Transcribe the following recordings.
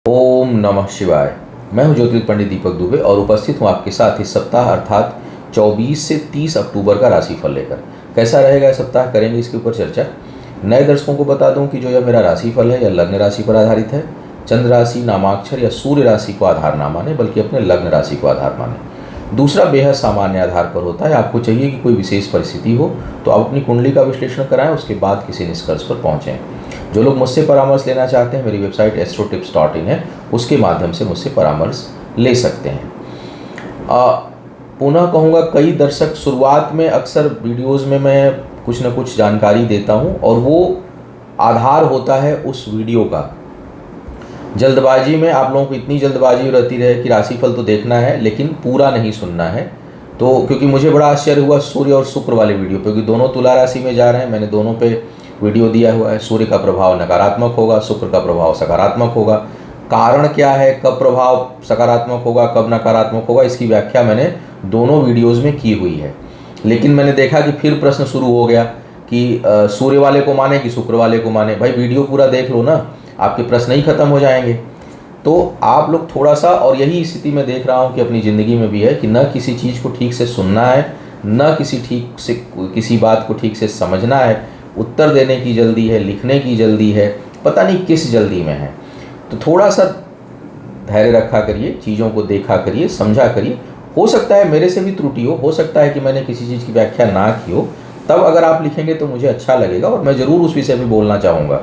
ओम नमः शिवाय। मैं हूं ज्योतिष पंडित दीपक दुबे और उपस्थित हूं आपके साथ इस सप्ताह अर्थात 24 से 30 अक्टूबर का राशिफल लेकर। कैसा रहेगा इस सप्ताह, करेंगे इसके ऊपर चर्चा। नए दर्शकों को बता दूं कि जो यह मेरा राशिफल है यह लग्न राशि पर आधारित है। चंद्र राशि, नामाक्षर या सूर्य राशि को आधार ना माने, बल्कि अपने लग्न राशि को आधार माने। दूसरा बेहद सामान्य आधार पर होता है। आपको चाहिए कि कोई विशेष परिस्थिति हो तो आप अपनी कुंडली का विश्लेषण कराएं, उसके बाद किसी निष्कर्ष पर पहुंचें। जो लोग मुझसे परामर्श लेना चाहते हैं, मेरी वेबसाइट astrotips.in है, उसके माध्यम से मुझसे परामर्श ले सकते हैं। पुनः कहूँगा, कई दर्शक शुरुआत में अक्सर वीडियोज़ में मैं कुछ न कुछ जानकारी देता हूँ और वो आधार होता है उस वीडियो का। जल्दबाजी में आप लोगों को इतनी जल्दबाजी रहती रहे कि राशिफल तो देखना है लेकिन पूरा नहीं सुनना है। तो क्योंकि मुझे बड़ा आश्चर्य हुआ सूर्य और शुक्र वाले वीडियो पे, क्योंकि दोनों तुला राशि में जा रहे हैं। मैंने दोनों पे वीडियो दिया हुआ है। सूर्य का प्रभाव नकारात्मक होगा, शुक्र का प्रभाव सकारात्मक होगा। कारण क्या है, कब प्रभाव सकारात्मक होगा, कब नकारात्मक होगा, इसकी व्याख्या मैंने दोनों वीडियोज़ में की हुई है। लेकिन मैंने देखा कि फिर प्रश्न शुरू हो गया कि सूर्य वाले को माने कि शुक्र वाले को माने। भाई वीडियो पूरा देख लो ना, आपके प्रश्न ही खत्म हो जाएंगे। तो आप लोग थोड़ा सा, और यही स्थिति मैं देख रहा हूँ कि अपनी ज़िंदगी में भी है, कि न किसी चीज़ को ठीक से सुनना है, न किसी बात को ठीक से समझना है। उत्तर देने की जल्दी है, लिखने की जल्दी है, पता नहीं किस जल्दी में है। तो थोड़ा सा धैर्य रखा करिए, चीज़ों को देखा करिए, समझा करिए। हो सकता है मेरे से भी त्रुटि हो सकता है कि मैंने किसी चीज़ की व्याख्या ना की हो, तब अगर आप लिखेंगे तो मुझे अच्छा लगेगा और मैं ज़रूर उस विषय में बोलना चाहूँगा।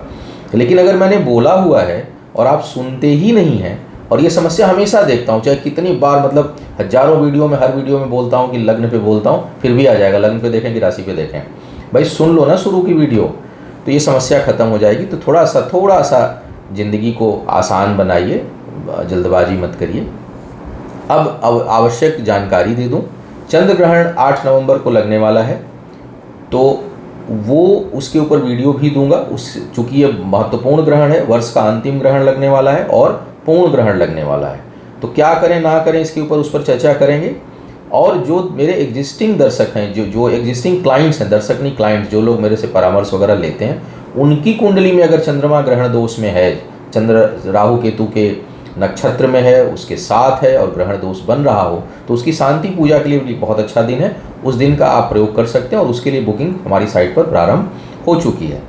लेकिन अगर मैंने बोला हुआ है और आप सुनते ही नहीं हैं, और ये समस्या हमेशा देखता हूँ, चाहे कितनी बार, मतलब हजारों वीडियो में, हर वीडियो में बोलता हूँ कि लग्न पे बोलता हूँ, फिर भी आ जाएगा लग्न पे देखें कि राशि पे देखें। भाई सुन लो ना शुरू की वीडियो, तो ये समस्या ख़त्म हो जाएगी। तो थोड़ा सा ज़िंदगी को आसान बनाइए, जल्दबाजी मत करिए। अब आवश्यक जानकारी दे दूं। चंद्र ग्रहण 8 नवंबर को लगने वाला है, तो वो उसके ऊपर वीडियो भी दूंगा। चूँकि ये महत्वपूर्ण ग्रहण है, वर्ष का अंतिम ग्रहण लगने वाला है और पूर्ण ग्रहण लगने वाला है, तो क्या करें ना करें इसके ऊपर, उस पर चर्चा करेंगे। और जो मेरे एग्जिस्टिंग दर्शक हैं, जो एग्जिस्टिंग क्लाइंट्स हैं, दर्शक नहीं क्लाइंट्स, जो लोग मेरे से परामर्श वगैरह लेते हैं, उनकी कुंडली में अगर चंद्रमा ग्रहण दोष में है, चंद्र राहु केतु के नक्षत्र में है, उसके साथ है और ग्रहण दोष बन रहा हो, तो उसकी शांति पूजा के लिए भी बहुत अच्छा दिन है। उस दिन का आप प्रयोग कर सकते हैं और उसके लिए बुकिंग हमारी साइट पर प्रारंभ हो चुकी है।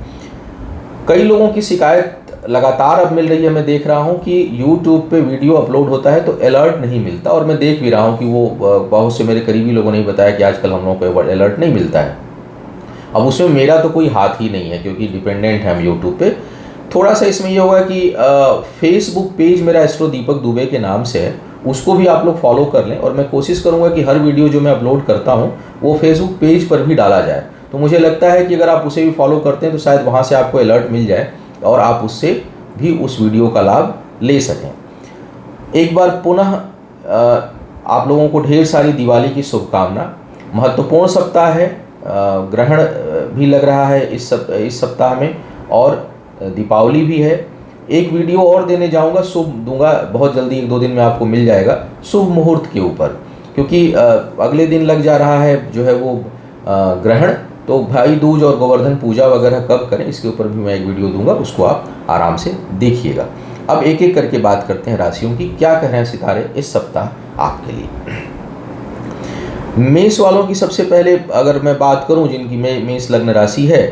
कई लोगों की शिकायत लगातार अब मिल रही है। मैं देख रहा हूं कि YouTube पे वीडियो अपलोड होता है तो अलर्ट नहीं मिलता, और मैं देख भी रहा हूं कि वो बहुत से मेरे करीबी लोगों ने बताया कि आजकल हम लोगों को अलर्ट नहीं मिलता है। अब उसमें मेरा तो कोई हाथ ही नहीं है, क्योंकि डिपेंडेंट है हम YouTube पे। थोड़ा सा इसमें ये होगा कि फेसबुक पेज मेरा एस्ट्रो दीपक दुबे के नाम से है, उसको भी आप लोग फॉलो कर लें। और मैं कोशिश करूँगा कि हर वीडियो जो मैं अपलोड करता हूँ वो फेसबुक पेज पर भी डाला जाए। तो मुझे लगता है कि अगर आप उसे भी फॉलो करते हैं तो शायद वहाँ से आपको अलर्ट मिल जाए और आप उससे भी उस वीडियो का लाभ ले सकें। एक बार पुनः आप लोगों को ढेर सारी दिवाली की शुभकामना। महत्वपूर्ण सप्ताह है, ग्रहण भी लग रहा है इस सप्ताह में, और दीपावली भी है। एक वीडियो और देने जाऊंगा, शुभ दूंगा बहुत जल्दी, 1-2 दिन में आपको मिल जाएगा, शुभ मुहूर्त के ऊपर, क्योंकि अगले दिन लग जा रहा है जो है वो ग्रहण। तो भाई दूज और गोवर्धन पूजा वगैरह कब करें, इसके ऊपर भी मैं एक वीडियो दूंगा, उसको आप आराम से देखिएगा। अब एक एक करके बात करते हैं राशियों की। क्या कह रहे हैं सितारे इस सप्ताह आपके लिए। मेष वालों की सबसे पहले अगर मैं बात करूं, जिनकी मेष लग्न राशि है,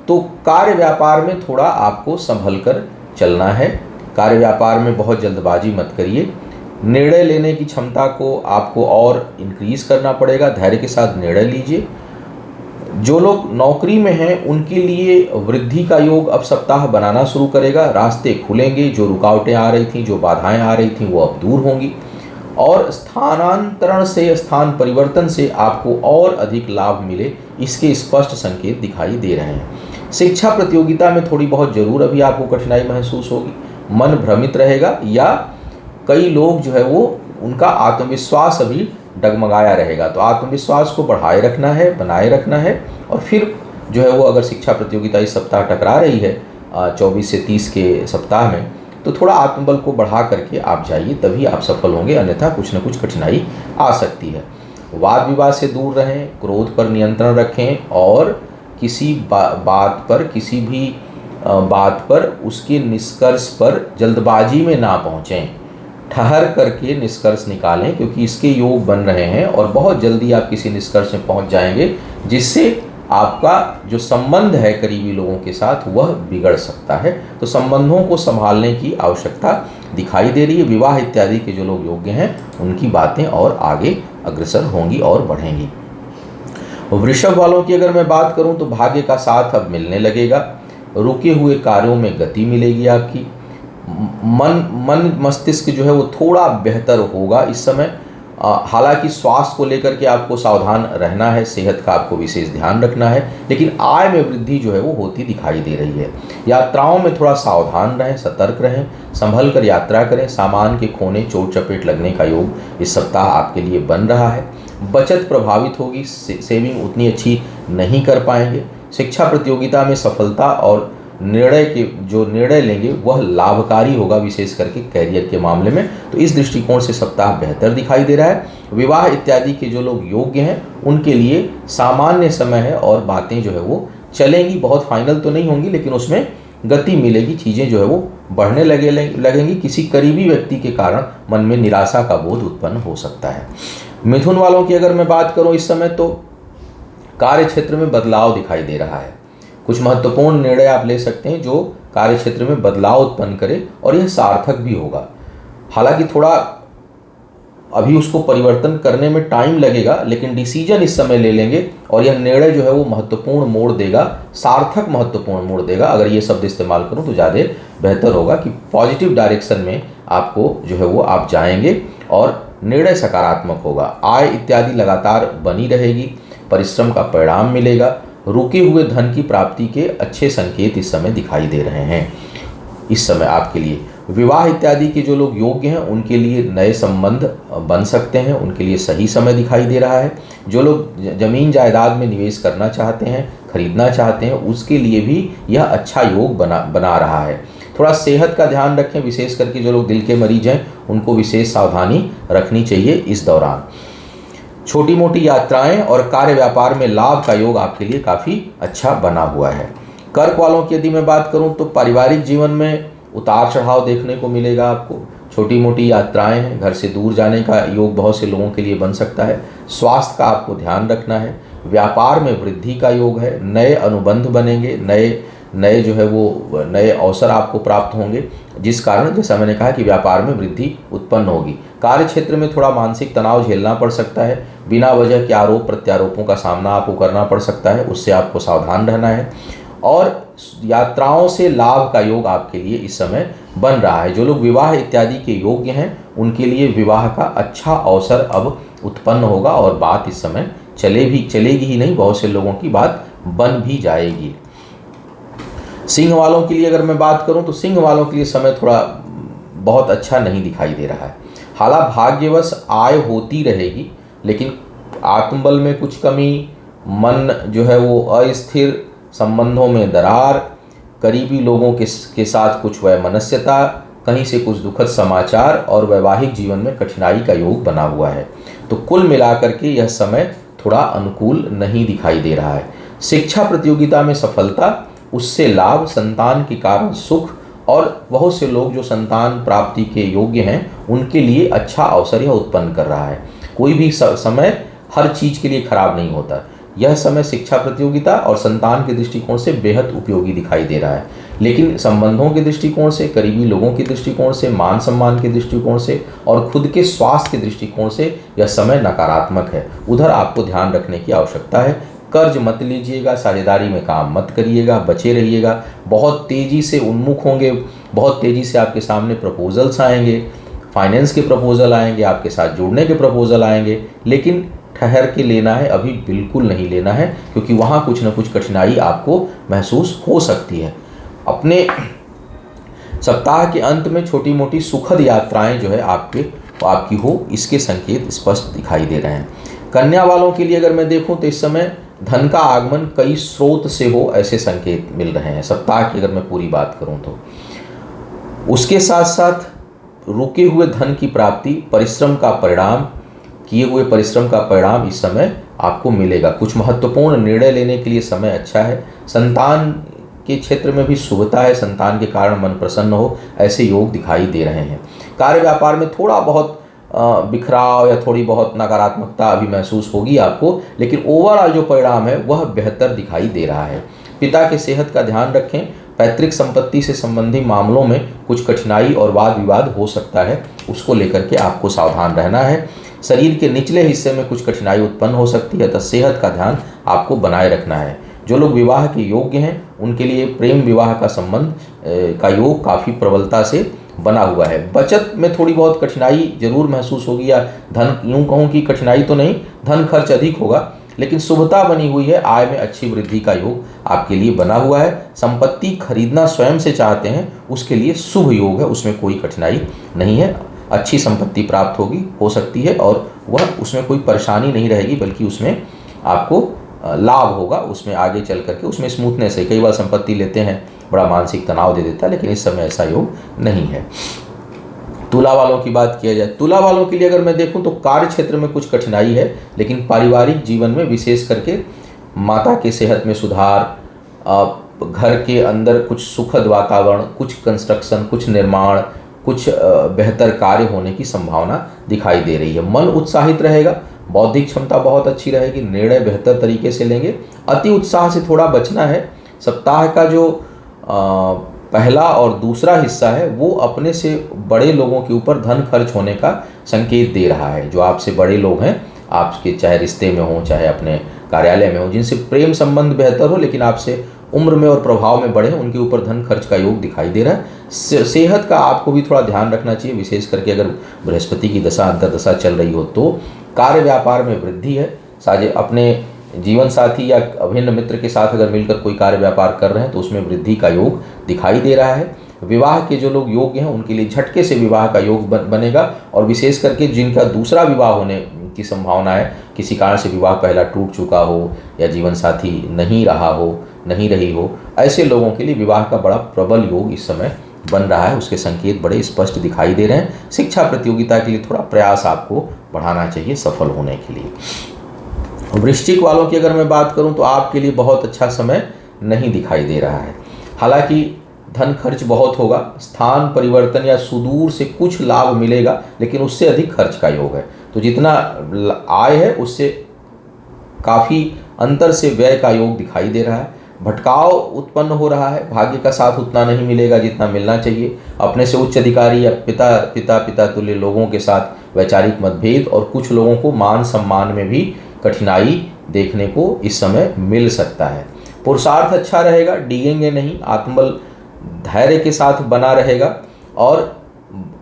तो कार्य व्यापार में थोड़ा आपको संभल कर चलना है। कार्य व्यापार में बहुत जल्दबाजी मत करिए। निर्णय लेने की क्षमता को आपको और इंक्रीज करना पड़ेगा। धैर्य के साथ निर्णय लीजिए। जो लोग नौकरी में हैं उनके लिए वृद्धि का योग अब सप्ताह बनाना शुरू करेगा। रास्ते खुलेंगे, जो रुकावटें आ रही थीं, जो बाधाएं आ रही थीं, वो अब दूर होंगी, और स्थानांतरण से, स्थान परिवर्तन से आपको और अधिक लाभ मिले, इसके स्पष्ट संकेत दिखाई दे रहे हैं। शिक्षा प्रतियोगिता में थोड़ी बहुत जरूर अभी आपको कठिनाई महसूस होगी, मन भ्रमित रहेगा, या कई लोग जो है वो उनका आत्मविश्वास अभी डगमगाया रहेगा। तो आत्मविश्वास को बढ़ाए रखना है, बनाए रखना है। और फिर जो है वो अगर शिक्षा प्रतियोगिता इस सप्ताह टकरा रही है 24 से 30 के सप्ताह में, तो थोड़ा आत्मबल को बढ़ा करके आप जाइए, तभी आप सफल होंगे, अन्यथा कुछ न कुछ कठिनाई आ सकती है। वाद विवाद से दूर रहें, क्रोध पर नियंत्रण रखें, और किसी बात पर, किसी भी बात पर, उसके निष्कर्ष पर जल्दबाजी में ना पहुँचें, ठहर करके निष्कर्ष निकालें, क्योंकि इसके योग बन रहे हैं और बहुत जल्दी आप किसी निष्कर्ष में पहुंच जाएंगे, जिससे आपका जो संबंध है करीबी लोगों के साथ वह बिगड़ सकता है। तो संबंधों को संभालने की आवश्यकता दिखाई दे रही है। विवाह इत्यादि के जो लोग योग्य हैं उनकी बातें और आगे अग्रसर होंगी और बढ़ेंगी। वृषभ वालों की अगर मैं बात करूं तो भाग्य का साथ अब मिलने लगेगा, रुके हुए कार्यों में गति मिलेगी आपकी, मन मस्तिष्क जो है वो थोड़ा बेहतर होगा इस समय। हालांकि स्वास्थ्य को लेकर के आपको सावधान रहना है, सेहत का आपको विशेष ध्यान रखना है, लेकिन आय में वृद्धि जो है वो होती दिखाई दे रही है। यात्राओं में थोड़ा सावधान रहें, सतर्क रहें, संभल कर यात्रा करें। सामान के खोने, चोट चपेट लगने का योग इस सप्ताह आपके लिए बन रहा है। बचत प्रभावित होगी, सेविंग उतनी अच्छी नहीं कर पाएंगे। शिक्षा प्रतियोगिता में सफलता और निर्णय लेंगे वह लाभकारी होगा, विशेष करके कैरियर के मामले में। तो इस दृष्टिकोण से सप्ताह बेहतर दिखाई दे रहा है। विवाह इत्यादि के जो लोग योग्य हैं उनके लिए सामान्य समय है और बातें जो है वो चलेंगी, बहुत फाइनल तो नहीं होंगी, लेकिन उसमें गति मिलेगी, चीज़ें जो है वो बढ़ने लगेंगी। किसी करीबी व्यक्ति के कारण मन में निराशा का बोध उत्पन्न हो सकता है। मिथुन वालों की अगर मैं बात करूँ इस समय, तो कार्य क्षेत्र में बदलाव दिखाई दे रहा है। कुछ महत्वपूर्ण निर्णय आप ले सकते हैं जो कार्य क्षेत्र में बदलाव उत्पन्न करे और यह सार्थक भी होगा। हालांकि थोड़ा अभी उसको परिवर्तन करने में टाइम लगेगा, लेकिन डिसीजन इस समय ले लेंगे और यह निर्णय जो है वो महत्वपूर्ण मोड़ देगा, सार्थक महत्वपूर्ण मोड़ देगा। अगर ये शब्द इस्तेमाल करूं तो ज़्यादा बेहतर होगा कि पॉजिटिव डायरेक्शन में आपको जो है वो आप जाएंगे और निर्णय सकारात्मक होगा। आय इत्यादि लगातार बनी रहेगी, परिश्रम का परिणाम मिलेगा। रुके हुए धन की प्राप्ति के अच्छे संकेत इस समय दिखाई दे रहे हैं। इस समय आपके लिए विवाह इत्यादि के जो लोग योग्य हैं उनके लिए नए संबंध बन सकते हैं, उनके लिए सही समय दिखाई दे रहा है। जो लोग जमीन जायदाद में निवेश करना चाहते हैं, खरीदना चाहते हैं, उसके लिए भी यह अच्छा योग बना रहा है। थोड़ा सेहत का ध्यान रखें, विशेष करके जो लोग दिल के मरीज हैं उनको विशेष सावधानी रखनी चाहिए इस दौरान। छोटी मोटी यात्राएं और कार्य व्यापार में लाभ का योग आपके लिए काफ़ी अच्छा बना हुआ है। कर्क वालों की यदि मैं बात करूं तो पारिवारिक जीवन में उतार चढ़ाव देखने को मिलेगा आपको। छोटी मोटी यात्राएं हैं, घर से दूर जाने का योग बहुत से लोगों के लिए बन सकता है। स्वास्थ्य का आपको ध्यान रखना है। व्यापार में वृद्धि का योग है, नए अनुबंध बनेंगे, नए जो है वो नए अवसर आपको प्राप्त होंगे, जिस कारण जैसा मैंने कहा कि व्यापार में वृद्धि उत्पन्न होगी। कार्य क्षेत्र में थोड़ा मानसिक तनाव झेलना पड़ सकता है, बिना वजह के आरोप प्रत्यारोपों का सामना आपको करना पड़ सकता है, उससे आपको सावधान रहना है। और यात्राओं से लाभ का योग आपके लिए इस समय बन रहा है। जो लोग विवाह इत्यादि के योग्य हैं उनके लिए विवाह का अच्छा अवसर अब उत्पन्न होगा और बात इस समय चलेगी ही नहीं, बहुत से लोगों की बात बन भी जाएगी। सिंह वालों के लिए अगर मैं बात करूं तो सिंह वालों के लिए समय थोड़ा बहुत अच्छा नहीं दिखाई दे रहा है। हालांकि भाग्यवश आय होती रहेगी, लेकिन आत्मबल में कुछ कमी, मन जो है वो अस्थिर, संबंधों में दरार, करीबी लोगों के साथ कुछ वैमनस्यता, कहीं से कुछ दुखद समाचार और वैवाहिक जीवन में कठिनाई का योग बना हुआ है। तो कुल मिलाकर के यह समय थोड़ा अनुकूल नहीं दिखाई दे रहा है। शिक्षा प्रतियोगिता में सफलता, उससे लाभ, संतान के कारण सुख और बहुत से लोग जो संतान प्राप्ति के योग्य हैं उनके लिए अच्छा अवसर यह उत्पन्न कर रहा है। कोई भी समय हर चीज़ के लिए खराब नहीं होता। यह समय शिक्षा प्रतियोगिता और संतान के दृष्टिकोण से बेहद उपयोगी दिखाई दे रहा है, लेकिन संबंधों के दृष्टिकोण से, करीबी लोगों के दृष्टिकोण से, मान सम्मान के दृष्टिकोण से और खुद के स्वास्थ्य के दृष्टिकोण से यह समय नकारात्मक है। उधर आपको ध्यान रखने की आवश्यकता है। कर्ज मत लीजिएगा, साझेदारी में काम मत करिएगा, बचे रहिएगा। बहुत तेज़ी से उन्मुख होंगे, बहुत तेज़ी से आपके सामने प्रपोजल्स आएंगे, फाइनेंस के प्रपोजल आएंगे, आपके साथ जुड़ने के प्रपोजल आएंगे, लेकिन ठहर के लेना है, अभी बिल्कुल नहीं लेना है, क्योंकि वहाँ कुछ न कुछ कठिनाई आपको महसूस हो सकती है। अपने सप्ताह के अंत में छोटी मोटी सुखद यात्राएं जो है आपकी हो, इसके संकेत स्पष्ट दिखाई दे रहे हैं। कन्या वालों के लिए अगर मैं देखूं तो इस समय धन का आगमन कई स्रोत से हो, ऐसे संकेत मिल रहे हैं सप्ताह की अगर मैं पूरी बात करूं तो। उसके साथ साथ रुके हुए धन की प्राप्ति, परिश्रम का परिणाम, किए हुए परिश्रम का परिणाम इस समय आपको मिलेगा। कुछ महत्वपूर्ण निर्णय लेने के लिए समय अच्छा है। संतान के क्षेत्र में भी शुभता है, संतान के कारण मन प्रसन्न हो, ऐसे योग दिखाई दे रहे हैं। कार्य व्यापार में थोड़ा बहुत बिखराव या थोड़ी बहुत नकारात्मकता अभी महसूस होगी आपको, लेकिन ओवरऑल जो परिणाम है वह बेहतर दिखाई दे रहा है। पिता के सेहत का ध्यान रखें। पैतृक संपत्ति से संबंधी मामलों में कुछ कठिनाई और वाद विवाद हो सकता है, उसको लेकर के आपको सावधान रहना है। शरीर के निचले हिस्से में कुछ कठिनाई उत्पन्न हो सकती है, अतः सेहत का ध्यान आपको बनाए रखना है। जो लोग विवाह के योग्य हैं उनके लिए प्रेम विवाह का संबंध का योग काफ़ी प्रबलता से बना हुआ है। बचत में थोड़ी बहुत कठिनाई जरूर महसूस होगी, या धन, यूँ कहूँ कि कठिनाई तो नहीं, धन खर्च अधिक होगा, लेकिन शुभता बनी हुई है। आय में अच्छी वृद्धि का योग आपके लिए बना हुआ है। संपत्ति खरीदना स्वयं से चाहते हैं उसके लिए शुभ योग है, उसमें कोई कठिनाई नहीं है। अच्छी संपत्ति प्राप्त हो सकती है और वह उसमें कोई परेशानी नहीं रहेगी, बल्कि उसमें आपको लाभ होगा। उसमें आगे चल करके उसमें स्मूथनेस है। कई बार संपत्ति लेते हैं बड़ा मानसिक तनाव दे देता है, लेकिन इस समय ऐसा योग नहीं है। तुला वालों की बात किया जाए, तुला वालों के लिए अगर मैं देखूं तो कार्य क्षेत्र में कुछ कठिनाई है, लेकिन पारिवारिक जीवन में विशेष करके माता के सेहत में सुधार, घर के अंदर कुछ सुखद वातावरण, कुछ कंस्ट्रक्शन, कुछ निर्माण, कुछ बेहतर कार्य होने की संभावना दिखाई दे रही है। मन उत्साहित रहेगा, बौद्धिक क्षमता बहुत अच्छी रहेगी, निर्णय बेहतर तरीके से लेंगे। अति उत्साह से थोड़ा बचना है। सप्ताह का जो पहला और दूसरा हिस्सा है वो अपने से बड़े लोगों के ऊपर धन खर्च होने का संकेत दे रहा है। जो आपसे बड़े लोग हैं, आपके चाहे रिश्ते में हो, चाहे अपने कार्यालय में हो, जिनसे प्रेम संबंध बेहतर हो लेकिन आपसे उम्र में और प्रभाव में बड़े हैं, उनके ऊपर धन खर्च का योग दिखाई दे रहा है। सेहत का आपको भी थोड़ा ध्यान रखना चाहिए, विशेष करके अगर बृहस्पति की दशा अंतर्दशा चल रही हो तो। कार्य व्यापार में वृद्धि है। साझे अपने जीवन साथी या अभिन्न मित्र के साथ अगर मिलकर कोई कार्य व्यापार कर रहे हैं तो उसमें वृद्धि का योग दिखाई दे रहा है। विवाह के जो लोग योग्य हैं उनके लिए झटके से विवाह का योग बनेगा, और विशेष करके जिनका दूसरा विवाह होने की संभावना है, किसी कारण से विवाह पहला टूट चुका हो या जीवन साथी नहीं रही हो, ऐसे लोगों के लिए विवाह का बड़ा प्रबल योग इस समय बन रहा है। उसके संकेत बड़े स्पष्ट दिखाई दे रहे हैं। शिक्षा प्रतियोगिता के लिए थोड़ा प्रयास आपको बढ़ाना चाहिए सफल होने के लिए। वृश्चिक वालों की अगर मैं बात करूं तो आपके लिए बहुत अच्छा समय नहीं दिखाई दे रहा है। हालांकि धन खर्च बहुत होगा, स्थान परिवर्तन या सुदूर से कुछ लाभ मिलेगा, लेकिन उससे अधिक खर्च का योग है। तो जितना आय है उससे काफ़ी अंतर से व्यय का योग दिखाई दे रहा है। भटकाव उत्पन्न हो रहा है। भाग्य का साथ उतना नहीं मिलेगा जितना मिलना चाहिए। अपने से उच्च अधिकारी या पिता तुल्य लोगों के साथ वैचारिक मतभेद, और कुछ लोगों को मान सम्मान में भी कठिनाई देखने को इस समय मिल सकता है। पुरुषार्थ अच्छा रहेगा, डिगेंगे नहीं, आत्मबल धैर्य के साथ बना रहेगा, और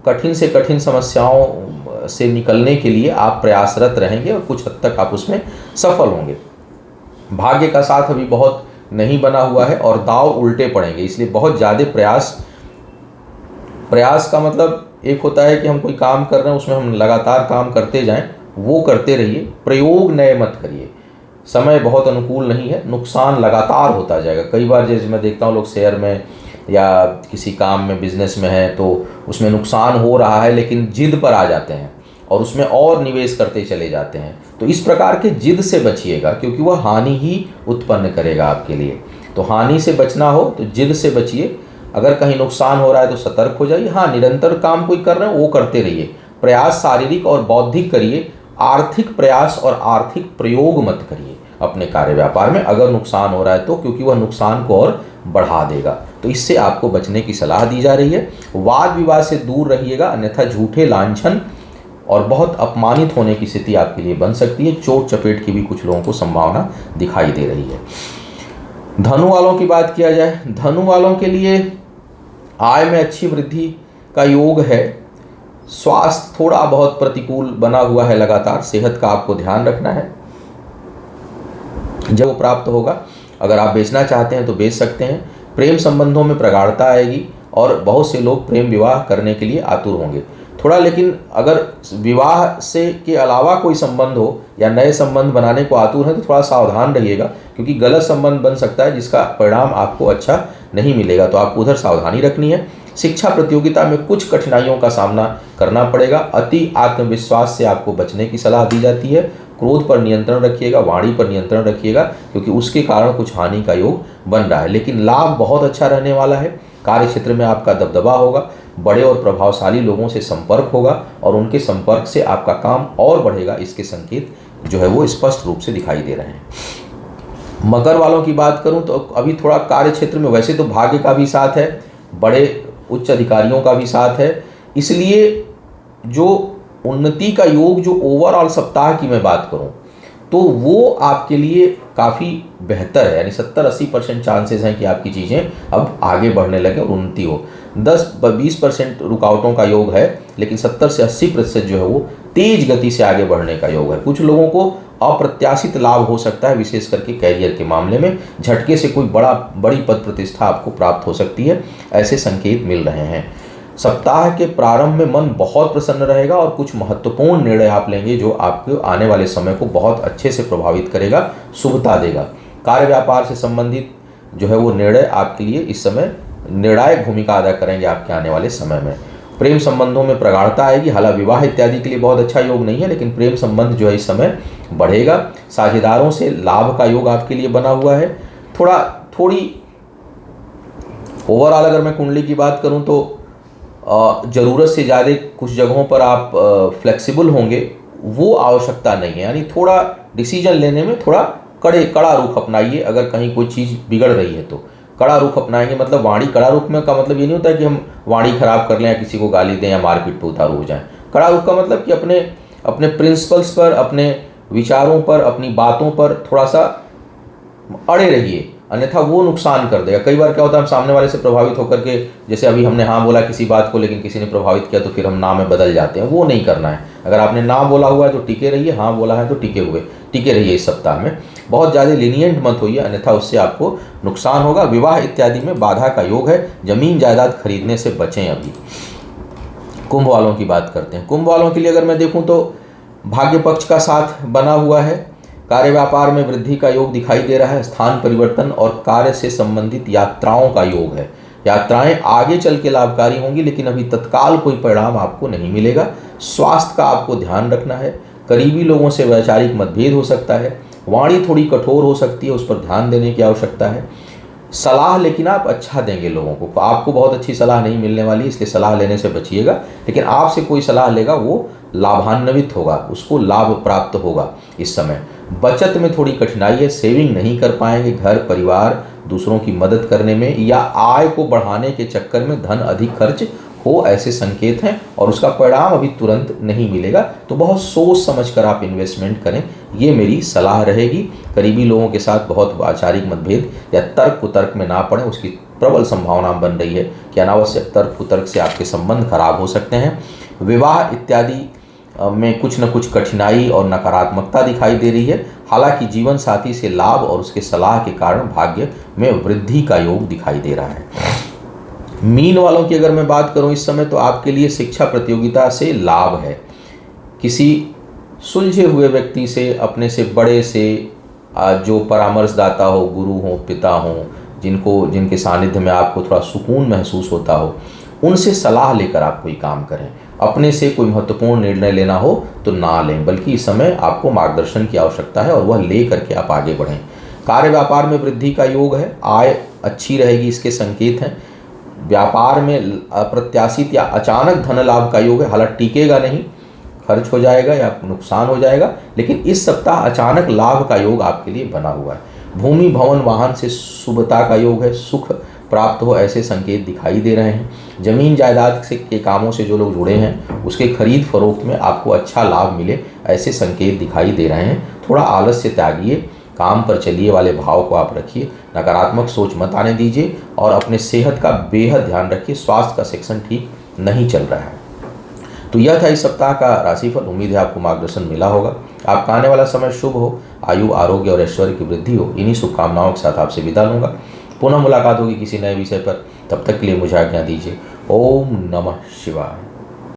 कठिन से कठिन समस्याओं से निकलने के लिए आप प्रयासरत रहेंगे और कुछ हद तक आप उसमें सफल होंगे। भाग्य का साथ अभी बहुत नहीं बना हुआ है और दाव उल्टे पड़ेंगे, इसलिए बहुत ज़्यादा प्रयास का मतलब एक होता है कि हम कोई काम कर रहे हैं उसमें हम लगातार काम करते जाएं, वो करते रहिए। प्रयोग नए मत करिए। समय बहुत अनुकूल नहीं है, नुकसान लगातार होता जाएगा। कई बार जैसे मैं देखता हूँ लोग शेयर में या किसी काम में, बिजनेस में है तो उसमें नुकसान हो रहा है, लेकिन जिद पर आ जाते हैं और उसमें और निवेश करते चले जाते हैं। तो इस प्रकार के जिद से बचिएगा, क्योंकि वह हानि ही उत्पन्न करेगा आपके लिए। तो हानि से बचना हो तो जिद से बचिए। अगर कहीं नुकसान हो रहा है तो सतर्क हो जाइए। हाँ, निरंतर काम कोई कर रहे हैं वो करते रहिए। प्रयास शारीरिक और बौद्धिक करिए, आर्थिक प्रयास और आर्थिक प्रयोग मत करिए अपने कार्य व्यापार में अगर नुकसान हो रहा है तो, क्योंकि वह नुकसान को और बढ़ा देगा। तो इससे आपको बचने की सलाह दी जा रही है। वाद विवाद से दूर रहिएगा, अन्यथा झूठे लांछन और बहुत अपमानित होने की स्थिति आपके लिए बन सकती है। चोट चपेट की भी कुछ लोगों को संभावना दिखाई दे रही है। धनु वालों की बात किया जाए, धनु वालों के लिए आय में अच्छी वृद्धि का योग है। स्वास्थ्य थोड़ा बहुत प्रतिकूल बना हुआ है लगातार। सेहत का आपको ध्यान रखना है। जब वो प्राप्त होगा, अगर आप बेचना चाहते हैं तो बेच सकते हैं। प्रेम संबंधों में प्रगाढ़ता आएगी और बहुत से लोग प्रेम विवाह करने के लिए आतुर होंगे थोड़ा। लेकिन अगर विवाह से के अलावा कोई संबंध हो या नए संबंध बनाने को आतुर है तो थोड़ा सावधान रहिएगा, क्योंकि गलत संबंध बन सकता है जिसका परिणाम आपको अच्छा नहीं मिलेगा। तो आपको उधर सावधानी रखनी है। शिक्षा प्रतियोगिता में कुछ कठिनाइयों का सामना करना पड़ेगा। अति आत्मविश्वास से आपको बचने की सलाह दी जाती है। क्रोध पर नियंत्रण रखिएगा, वाणी पर नियंत्रण रखिएगा, क्योंकि उसके कारण कुछ हानि का योग बन रहा है। लेकिन लाभ बहुत अच्छा रहने वाला है। कार्य क्षेत्र में आपका दबदबा होगा, बड़े और प्रभावशाली लोगों से संपर्क होगा और उनके संपर्क से आपका काम और बढ़ेगा। इसके संकेत जो है वो स्पष्ट रूप से दिखाई दे रहे हैं। मकर वालों की बात करूं तो अभी थोड़ा कार्य क्षेत्र में वैसे तो भाग्य का भी साथ है, बड़े उच्च अधिकारियों का भी साथ है, इसलिए जो उन्नति का योग जो ओवरऑल सप्ताह की मैं बात करूं तो वो आपके लिए काफ़ी बेहतर है। यानी 70-80% चांसेस हैं कि आपकी चीज़ें अब आगे बढ़ने लगे और उन्नति हो। 10-20% रुकावटों का योग है, लेकिन 70 से 80% जो है वो तेज गति से आगे बढ़ने का योग है। कुछ लोगों को अप्रत्याशित लाभ हो सकता है, विशेष करके कैरियर के मामले में झटके से कोई बड़ी पद प्रतिष्ठा आपको प्राप्त हो सकती है, ऐसे संकेत मिल रहे हैं। सप्ताह के प्रारंभ में मन बहुत प्रसन्न रहेगा और कुछ महत्वपूर्ण निर्णय आप लेंगे जो आपके आने वाले समय को बहुत अच्छे से प्रभावित करेगा, शुभता देगा। कार्य व्यापार से संबंधित जो है वो निर्णय आपके लिए इस समय निर्णायक भूमिका अदा करेंगे आपके आने वाले समय में। प्रेम संबंधों में प्रगाढ़ता आएगी। हालांकि विवाह इत्यादि के लिए बहुत अच्छा योग नहीं है, लेकिन प्रेम संबंध जो है इस समय बढ़ेगा। साझेदारों से लाभ का योग आपके लिए बना हुआ है। थोड़ी ओवरऑल अगर मैं कुंडली की बात करूं तो ज़रूरत से ज़्यादा कुछ जगहों पर आप फ्लेक्सिबल होंगे, वो आवश्यकता नहीं है। यानी थोड़ा डिसीजन लेने में थोड़ा कड़ा रुख अपनाइए। अगर कहीं कोई चीज़ बिगड़ रही है तो कड़ा रुख अपनाएंगे। मतलब वाणी कड़ा रुख में का मतलब ये नहीं होता है कि हम वाणी खराब कर लें या किसी को गाली दें या मारपीट पे उतारू हो जाएं। कड़ा रुख का मतलब कि अपने प्रिंसिपल्स पर, अपने विचारों पर, अपनी बातों पर थोड़ा सा अड़े रहिए, अन्यथा वो नुकसान कर देगा। कई बार क्या होता है, हम सामने वाले से प्रभावित होकर के, जैसे अभी हमने हाँ बोला किसी बात को, लेकिन किसी ने प्रभावित किया तो फिर हम ना में बदल जाते हैं। वो नहीं करना है। अगर आपने ना बोला हुआ है तो टिके रहिए, हाँ बोला है तो टिके रहिए। इस सप्ताह में बहुत ज़्यादा लीनियंट मत होइए, अन्यथा उससे आपको नुकसान होगा। विवाह इत्यादि में बाधा का योग है। जमीन जायदाद खरीदने से बचें। अभी कुंभ वालों की बात करते हैं। कुंभ वालों के लिए अगर मैं देखूँ तो भाग्य पक्ष का साथ बना हुआ है। कार्य व्यापार में वृद्धि का योग दिखाई दे रहा है। स्थान परिवर्तन और कार्य से संबंधित यात्राओं का योग है। यात्राएं आगे चल के लाभकारी होंगी, लेकिन अभी तत्काल कोई परिणाम आपको नहीं मिलेगा। स्वास्थ्य का आपको ध्यान रखना है। करीबी लोगों से वैचारिक मतभेद हो सकता है। वाणी थोड़ी कठोर हो सकती है, उस पर ध्यान देने की आवश्यकता है। सलाह लेकिन आप अच्छा देंगे लोगों को। आपको बहुत अच्छी सलाह नहीं मिलने वाली, इसलिए सलाह लेने से बचिएगा। लेकिन आपसे कोई सलाह लेगा वो लाभान्वित होगा, उसको लाभ प्राप्त होगा। इस समय बचत में थोड़ी कठिनाई है। सेविंग नहीं कर पाएंगे। घर परिवार दूसरों की मदद करने में या आय को बढ़ाने के चक्कर में धन अधिक खर्च हो, ऐसे संकेत हैं और उसका परिणाम अभी तुरंत नहीं मिलेगा। तो बहुत सोच समझ कर आप इन्वेस्टमेंट करें, ये मेरी सलाह रहेगी। करीबी लोगों के साथ बहुत वैचारिक मतभेद या तर्क कुतर्क में ना पड़ें, उसकी प्रबल संभावना बन रही है कि अनावश्यक तर्क कुतर्क से आपके संबंध खराब हो सकते हैं। विवाह इत्यादि में कुछ न कुछ कठिनाई और नकारात्मकता दिखाई दे रही है। हालांकि जीवन साथी से लाभ और उसके सलाह के कारण भाग्य में वृद्धि का योग दिखाई दे रहा है। मीन वालों की अगर मैं बात करूं इस समय, तो आपके लिए शिक्षा प्रतियोगिता से लाभ है। किसी सुलझे हुए व्यक्ति से, अपने से बड़े से, जो परामर्शदाता हो, गुरु हो, पिता हो, जिनके सानिध्य में आपको थोड़ा सुकून महसूस होता हो, उनसे सलाह लेकर आप कोई काम करें। अपने से कोई महत्वपूर्ण निर्णय लेना हो तो ना लें, बल्कि इस समय आपको मार्गदर्शन की आवश्यकता है और वह ले करके आप आगे बढ़ें। कार्य व्यापार में वृद्धि का योग है। आय अच्छी रहेगी, इसके संकेत हैं। व्यापार में अप्रत्याशित या अचानक धन लाभ का योग है। हालांकि टिकेगा नहीं, खर्च हो जाएगा या नुकसान हो जाएगा, लेकिन इस सप्ताह अचानक लाभ का योग आपके लिए बना हुआ है। भूमि भवन वाहन से शुभता का योग है। सुख प्राप्त हो, ऐसे संकेत दिखाई दे रहे हैं। जमीन जायदाद से के कामों से जो लोग जुड़े हैं, उसके खरीद फरोख्त में आपको अच्छा लाभ मिले, ऐसे संकेत दिखाई दे रहे हैं। थोड़ा आलस्य त्यागिए, काम पर चलिए वाले भाव को आप रखिए। नकारात्मक सोच मत आने दीजिए और अपने सेहत का बेहद ध्यान रखिए। स्वास्थ्य का सेक्शन ठीक नहीं चल रहा है। तो यह था इस सप्ताह का राशिफल। उम्मीद है आपको मार्गदर्शन मिला होगा। आपका आने वाला समय शुभ हो, आयु आरोग्य और ऐश्वर्य की वृद्धि हो। इन्हीं शुभकामनाओं के साथ आपसे विदा लूँगा। पुनः मुलाकात होगी किसी नए विषय पर। तब तक के लिए मुझे आज्ञा दीजिए। ओम नमः शिवाय।